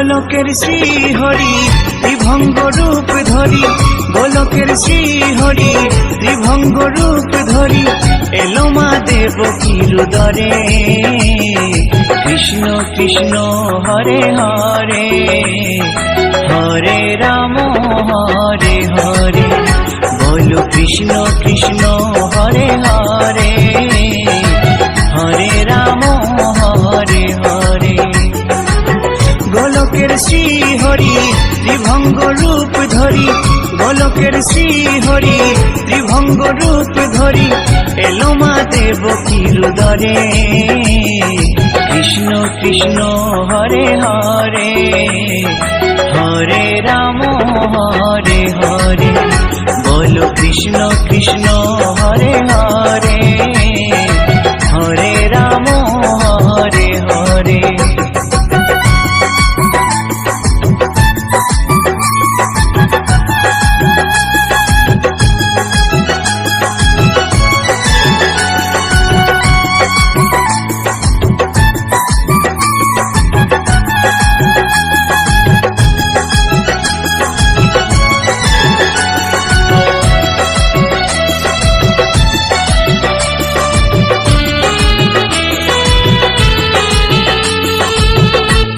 গোলকের শ্রী হরি ত্রিভঙ্গ রূপ ধরি, গোলকের শ্রী হরি ত্রিভঙ্গ রূপ ধরি, এলো মা দেবকীর উদরে। কৃষ্ণ কৃষ্ণ হরে হরে, হরে রাম হরে হরে, বলো কৃষ্ণ কৃষ্ণ হরে হরে, হরে রাম হরে হরে। গোলকের শ্রী হরি ত্রিভঙ্গ রূপ ধরি, গোলকের শ্রী হরি ত্রিভঙ্গ রূপ ধরি, এলো মা দেবকীর উদরে। কৃষ্ণ কৃষ্ণ হরে হরে, হরে রাম হরে হরে, বলো কৃষ্ণ কৃষ্ণ হরে হরে, হরে রাম হরে হরে।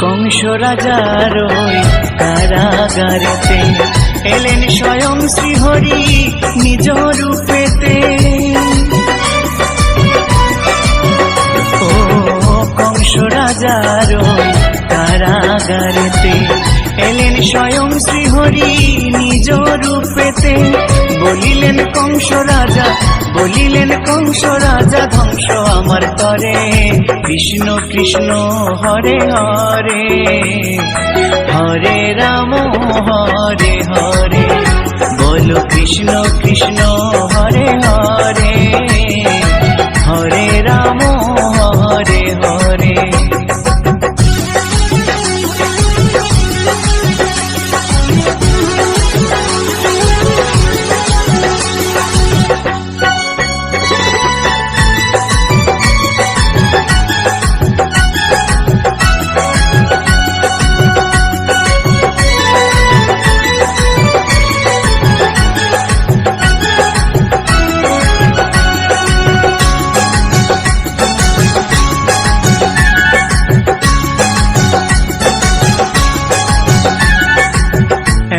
কংস রাজার ওই কারাগারেতে এলেন স্বয়ং শ্রীহরি নিজ রূপেতে। ও কংস রাজার ওই কারাগারেতে এলেন স্বয়ং শ্রীহরি নিজ রূপেতে। বলিলেন কংস রাজা, বলিলেন কংস রাজা, ধ্বংস আমার করে। কৃষ্ণ কৃষ্ণ হরে হরে, হরে রাম হরে হরে, বলো কৃষ্ণ কৃষ্ণ হরে হরে, হরে রাম হরে হরে।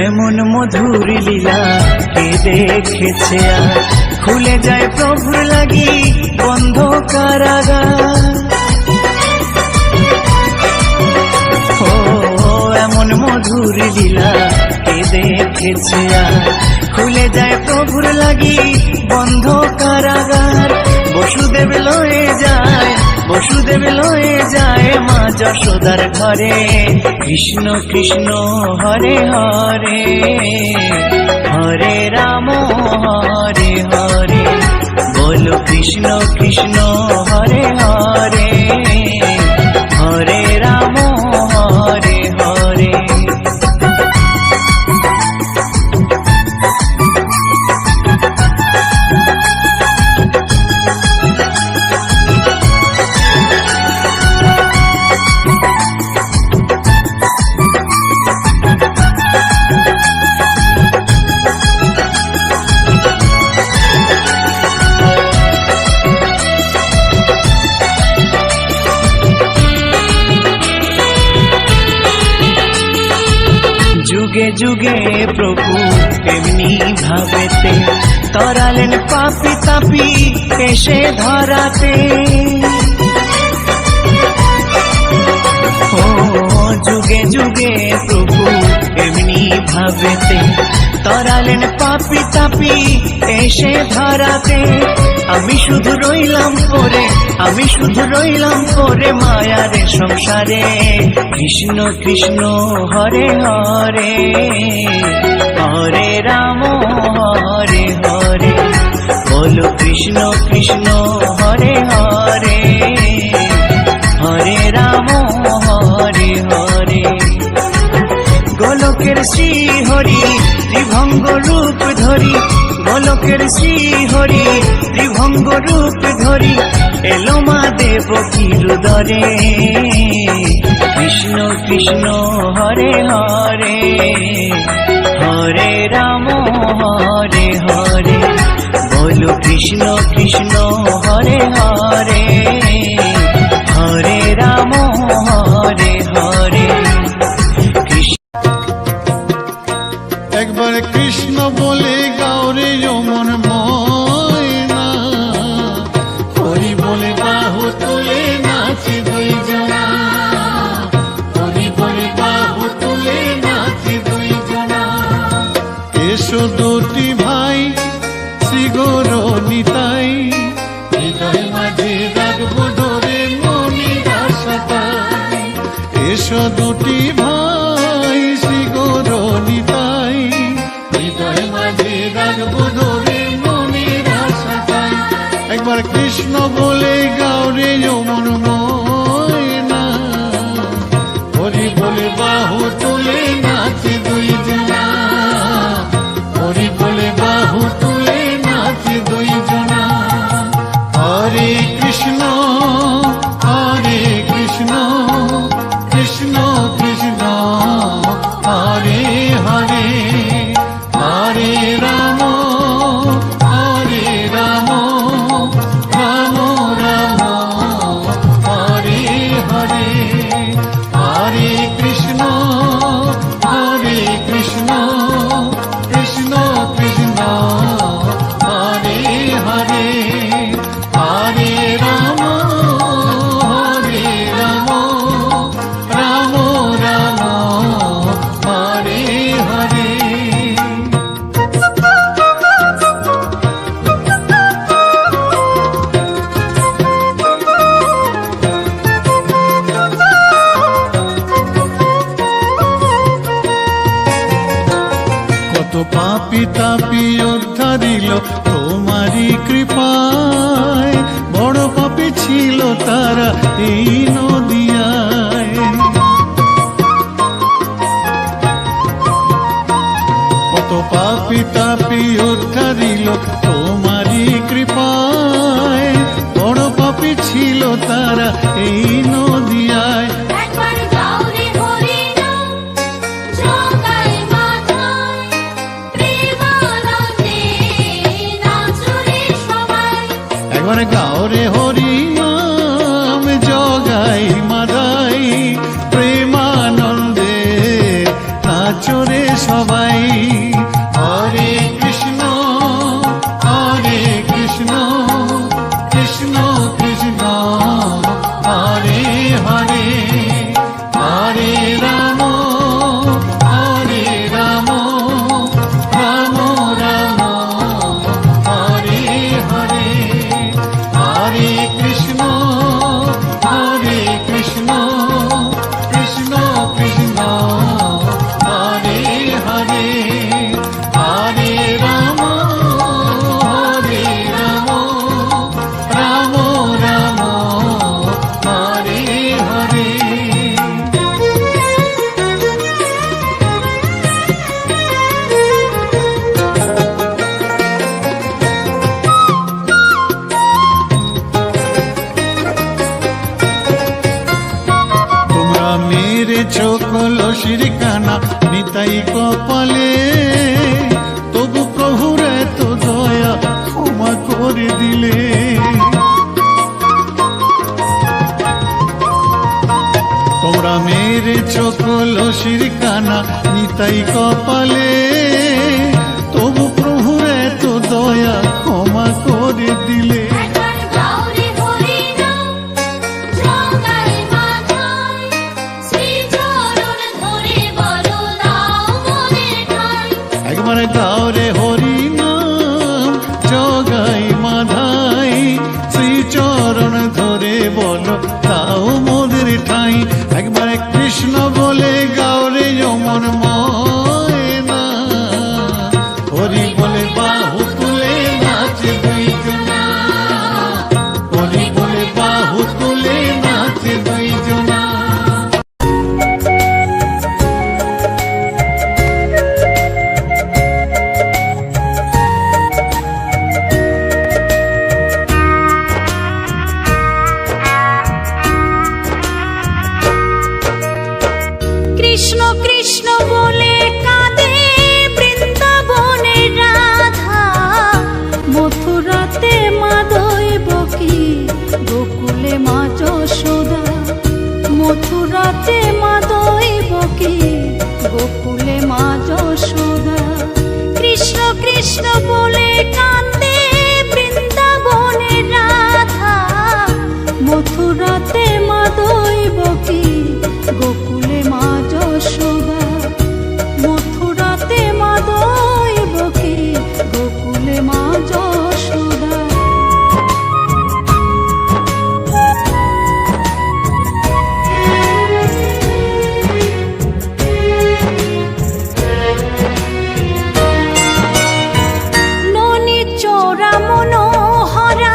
এমন মধুর লীলা কে দেখেছে আর, খুলে যায় প্রভুর লাগি বন্ধ কারাগার। ও এমন মধুর লীলা কে দেখেছে আর, খুলে যায় প্রভুর লাগি বন্ধ কারাগার। বসুদেব লয়ে যায়, বসুদেব লয়ে যায় মা যশোদার ঘরে। কৃষ্ণ কৃষ্ণ হরে হরে, হরে রাম হরে হরে, বলো কৃষ্ণ কৃষ্ণ হরে হরে, হরে রাম হরে হরে। যুগে যুগে প্রভু এমনি ভাবেতে, তরালেন পাপি তাপি এসে ধরাতে। ও যুগে যুগে প্রভু এমনি ভাবেতে, তরালেন পাপি তাপি এসে ধরাতে। আমি শুধু রইলাম পরে, আমি শুধু রইলাম পরে মায়ার সংসারে। কৃষ্ণ কৃষ্ণ হরে হরে, হরে রাম হরে হরে, বলো কৃষ্ণ কৃষ্ণ হরে হরে, হরে রাম হরে হরে। গোলকের শ্রী হরি ত্রিভঙ্গ রূপ ধরি, গোলকের শ্রী হরি ত্রিভঙ্গ রূপ ধরি, এলো মা দেবকীর উদরে। কৃষ্ণ কৃষ্ণ হরে হরে, হরে রাম হরে হরে। বলো কৃষ্ণ কৃষ্ণ হরে হরে, হরে রাম হরে হরে। একবার কৃষ্ণ বলে গাওরে যমন ময়না, হরি বলে বাহু তুলে নাচে দুই জনা, হরি বলে বাহু তুলে নাচে দুই জনা। এসো দুটি ভাই শ্রী গৌর নিতাই, হৃদয় মাঝে রাখবো ধরে মনির আশাটাই। এসো দুটি ভাই শ্রী গৌর নিতাই, হৃদয় মাঝে রাখবো ধরে মনির আশাটাই। একবার কৃষ্ণ বলে গাওরে যমন ময়না, হরি বলে বাহু তুলে নাচে দুই জনা, হরি বলে বাহু তুলে নাচে দুই জনা। হরে কৃষ্ণ হরে কৃষ্ণ, কৃষ্ণ কৃষ্ণ হরে হরে, হরে রাম হরে রাম, রাম রাম হরে হরে। হরে কৃষ্ণ হরে কৃষ্ণ, কৃষ্ণ কৃষ্ণ হরে হরে, হরে রাম হরে রাম, রাম রাম হরে হরে। কত পাপি তাপি উদ্ধারিল তোমারই কৃপায়, বড় পাপি ছিল তারা এই নদিয়ায়। কত পাপি তাপি উদ্ধারিল তোমারই কৃপায়, বড় পাপি ছিল তারা এই নদিয়ায়। একবার গাওরে হরি নাম, জগাই মাথায়, প্রেমানন্দে নাচরে সবাই। একবার গাওরে হরি নাম, জগাই মাদাই, প্রেমানন্দে নাচরে সবাই। হরে কৃষ্ণ হরে কৃষ্ণ, কৃষ্ণ কৃষ্ণ হরে হরে, হরে রাম হরে রাম, রাম রাম হরে হরে। হরে কৃষ্ণ হরে কৃষ্ণ, কৃষ্ণ কৃষ্ণ হরে হরে, হরে রাম হরে রাম, রাম রাম হরে হরে। তোমরা মেরেছ কলসির কানা নিতাই কপালে, তবু প্রভুর এত দয়া ক্ষমা করে দিলে। তোমরা মেরেছ কলসির কানা নিতাই কপালে, তবু প্রভুর এত দয়া ক্ষমা করে দিলে। একবার গাওরে হরি নাম, জগাই মাথায়, শ্রী চরণ ধরে বলো দাও মনে ঠাই। একবার গাওরে হরি নাম, জগাই মাধাই, শ্রী চরণ ধরে বলো তাও মোদের ঠাই। একবার কৃষ্ণ বলে গাওরে যমন ময়না, হরি বলে বাহু তুলে নাচে দুই জনা, হরি বলে বাহু তুলে নাচে দুই জনা। কৃষ্ণ বলে কান্দে বৃন্দাবনের রাধা, মথুরাতে মা দৈবকী, গোকুলে মা যশোদা। মথুরাতে মা দৈবকী, গোকুলে মা যশোদা। ননি চোরা মনোহরা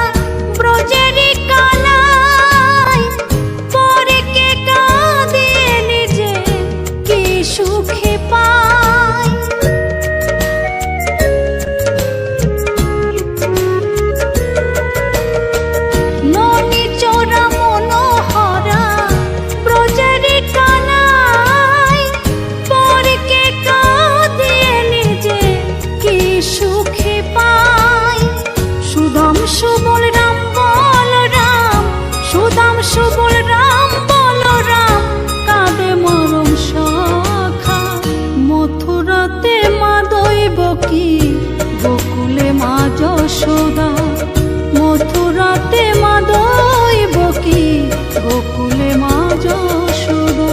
ব্রজেরি কানাই, পরে কে কাঁদিয়ে নিজে কি সুখে পায়। ননি চোরা মনোহরা ব্রজেরি কানাই, পরে কে কাঁদিয়ে নিজে কি সুখে পায়। সুদাম সুবল রাম বলরাম, সুদাম সুবল রাম বলরাম, কাঁদে মরম সখা। মথুরাতে মা দৈবকী, গোকুলে মা যশোদা। মথুরাতে মা দৈবকী, গোকুলে মা যশোদা।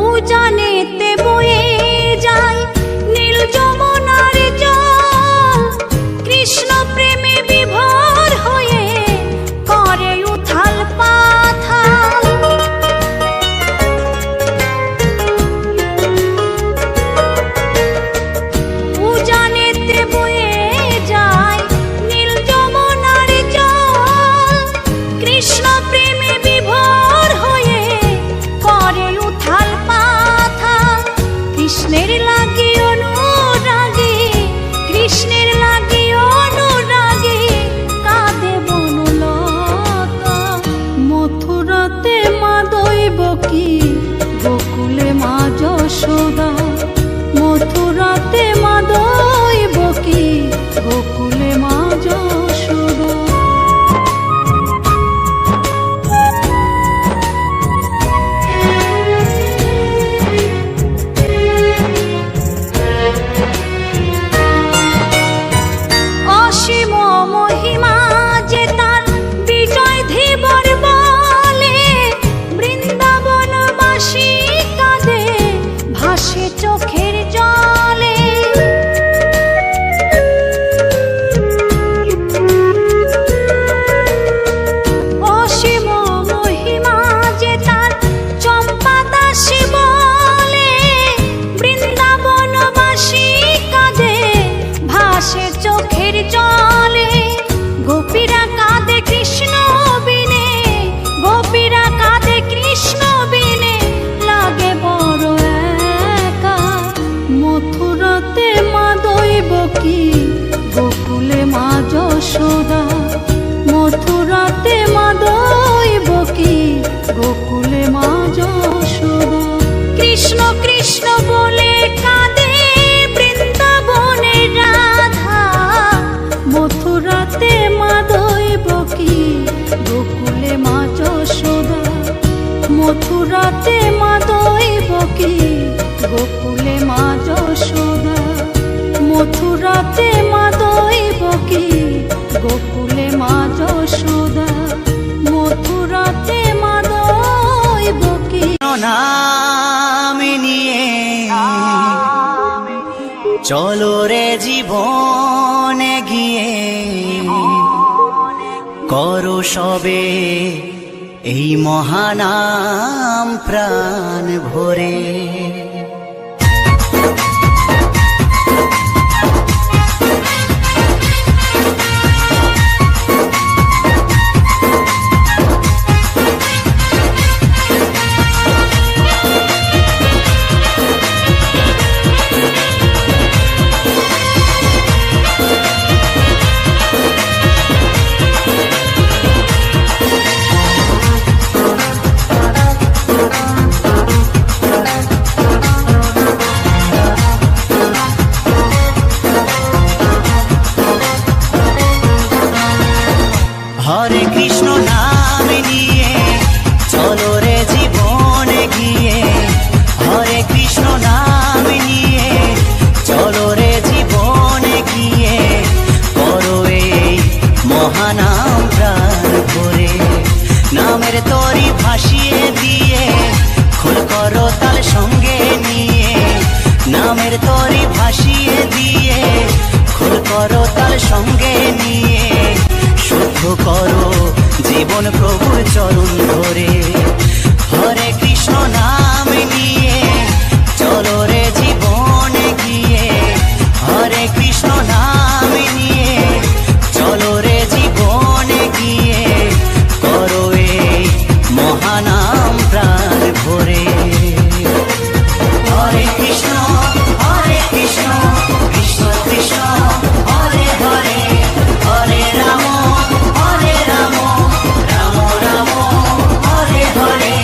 উজানেতে বয়ে যায় নীল যমুনার জল, কৃষ্ণ প্রেমে বিভোর হয়ে করে উথাল পাথাল। উজানেতে বয়ে যায় নীল যমুনার জল, কৃষ্ণ প্রেমে বিভোর হয়ে করে উথাল পাথাল। কৃষ্ণের লাগি অনুরাগী, কৃষ্ণের লাগি অনুরাগী, কাঁদে বনলতা। মথুরাতে মা দৈবকী, গোকুলে মা যশোদা। মথুরাতে মা দৈবকী, গোকুলে মা যশোদা। অসীম মহিমা যে তার বিজয় ধীবর বলে, বৃন্দাবনবাসী কাঁদে ভাসে চোখের জলে। অসীম মহিমা যে তার চম্পা দাসী বলে, বৃন্দাবনবাসী কাঁদে ভাসে চোখের জলে। গোপীরা কাঁদে কৃষ্ণ বিনে, গোপীরা কাঁদে কৃষ্ণ বিনে, লাগে বড় একা। মথুরাতে মা দৈবকী, গোকুলে মা যশোদা। মথুরাতে মা দৈবকী, গোকুলে মা যশোদা। কৃষ্ণ কৃষ্ণ বলে কাঁদে বৃন্দাবনের রাধা, মথুরাতে মা দৈবকী, গোকুলে মা যশোদা। মথুরাতে মা দৈবকী, গোকুলে মা যশোদা। মথুরাতে মা দৈবকী, গোকুলে মা যশোদা। মথুরাতে মা দৈবকী। নাম নিয়ে চলো রে জীবনে গিয়ে, করো সবে এই মহানাম প্রাণ ভরে। হরে কৃষ্ণ নাম নিয়ে চলো রে জীবন গিয়ে, হরে কৃষ্ণ নাম নিয়ে চলো রে জীবন গিয়ে, করো এই মহানাম প্রাণ ভরে। নামের তরি ভাসিয়ে দিয়ে খোল করো তাল সঙ্গে নিয়ে, নামের তরি ভাসিয়ে দিয়ে খোল করো তাল সঙ্গে নিয়ে, শুদ্ধ করো জীবন প্রভুর চরণ ধরে। হরে কৃষ্ণ নাম নিয়ে চলো রে জীবন গিয়ে, হরে কৃষ্ণ নাম নিয়ে চলো রে জীবন গিয়ে, করো এই মহানাম প্রাণ ভরে। হরে কৃষ্ণ কৃষ্ণ কৃষ্ণ হরে হরে, হরে রাম রাম রাম হরে হরে।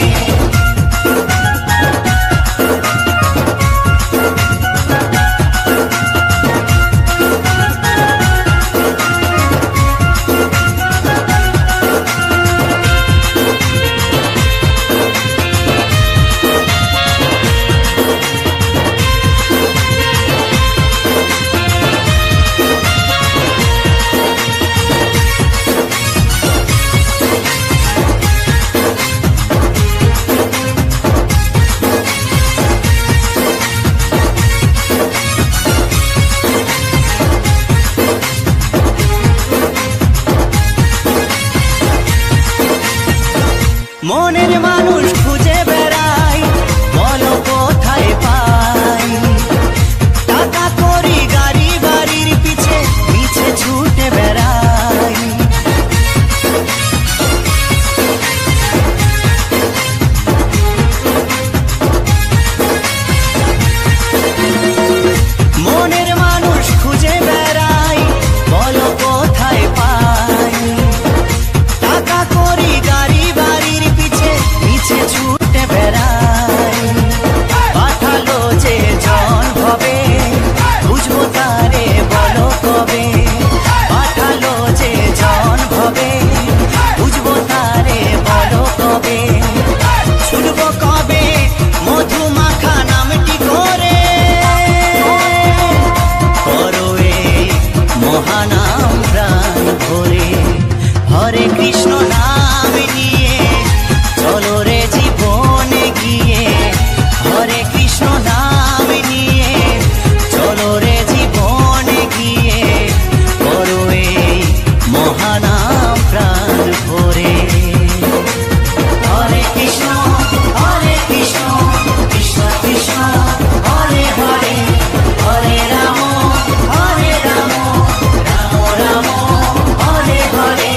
মনের মানুষ খুঁজে বেড়াই, বলো কোথায় পাই, টাকা করি গাড়ি বাড়ির পিছে পিছে ছুটে বেড়াই। মনের মানুষ খুঁজে বেড়াই, বলো কোথায় পাই, টাকা করি গাড়ি বাড়ির পিছে পিছে ছুটে বেড়াই। পাঠালো যে জন হবে বুঝবো তারে বলো কবে, পাঠালো যে জন হবে বুঝবো তারে বলো কবে, ছুটবো কবে মধু মাখা নামটি করে, করো এই মহানাম প্রাণ ভরে। হরে কৃষ্ণ নাম নিয়ে চলো রে জীবন গিয়ে, হরে কৃষ্ণ নাম নিয়ে চলো রে জীবন গিয়ে, করো এই মহানাম প্রাণ ভরে। হরে কৃষ্ণ কৃষ্ণ কৃষ্ণ হরে হরে, হরে রাম রাম রাম হরে হরে।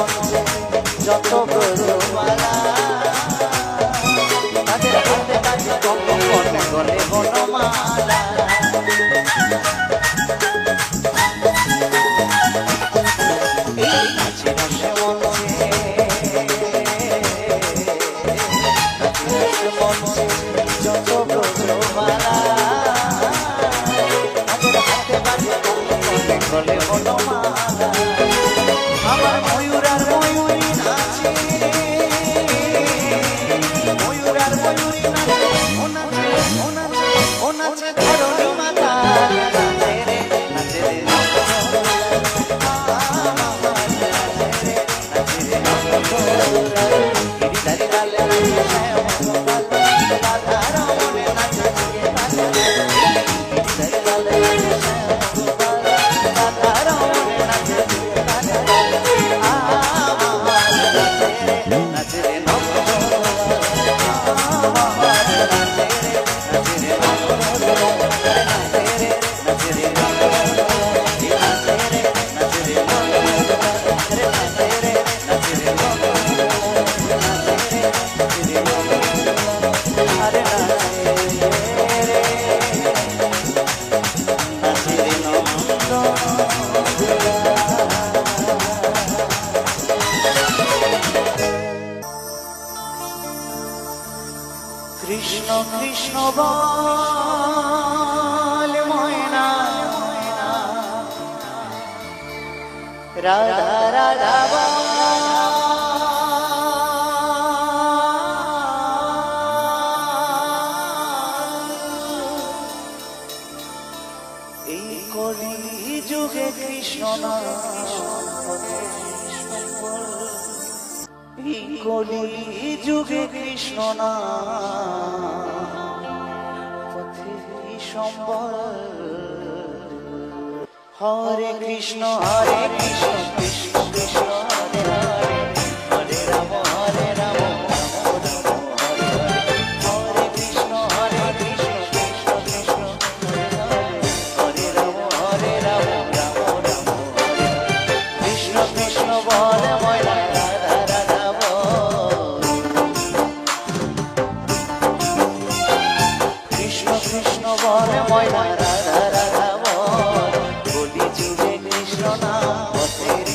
মঞ্চে যত ব্রজমালা তাদের হাতে কাছে কখন গলে বনমালা এই নাচে নাচে মঞ্চে মঞ্চে যত ব্রজমালা তাদের হাতে কাছে কখন গলে বনমালা আমার ময়ূর আর ময়ূরী নাচে ময়ূর আর ময়ূরী নাচে ও নাচে ও নাচে ও নাচে ধরণী মাতা নাচে রে নাচে রে গিরিধারী লালে রাধা রমণে নাচে গিরিধারী লালে রাধা রমণে নাচে কৃষ্ণ কৃষ্ণ বল ময়না রাধা রাধা এই কলি যুগে কৃষ্ণ না এই কলি যুগে কৃষ্ণ না পথে সম্বল হরে কৃষ্ণ কৃষ্ণ কৃষ্ণ হরে হরে হরে রাম হরে রাম রাম রাম হরে হরে হরে কৃষ্ণ কৃষ্ণ কৃষ্ণ হরে হরে হরে রাম রাম রাম হরে হরে কৃষ্ণ কৃষ্ণ বলে ময়না রাধা রাধা কৃষ্ণ কৃষ্ণ বলে ময়না রাধা রাধা বলি যুগে কৃষ্ণ না পথের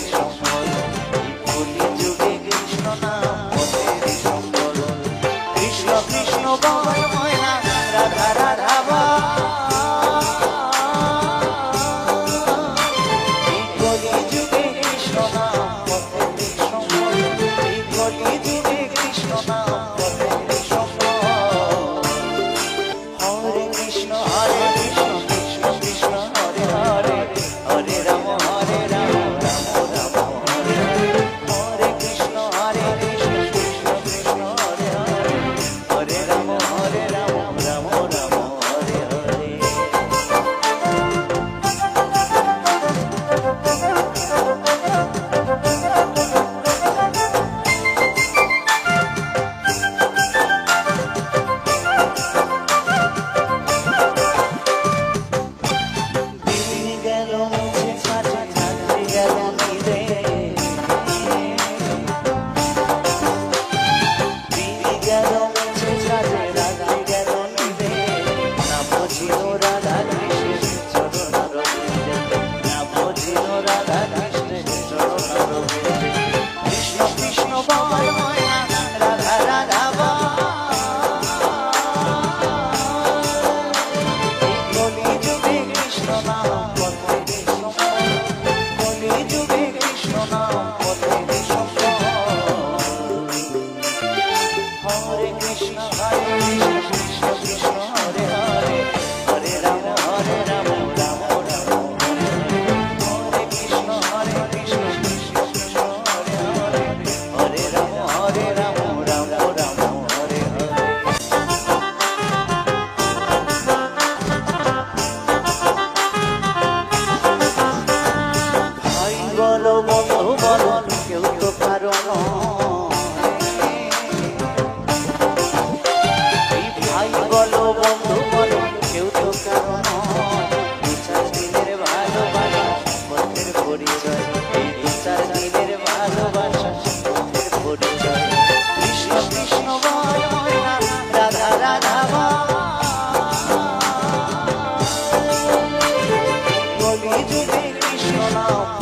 দাও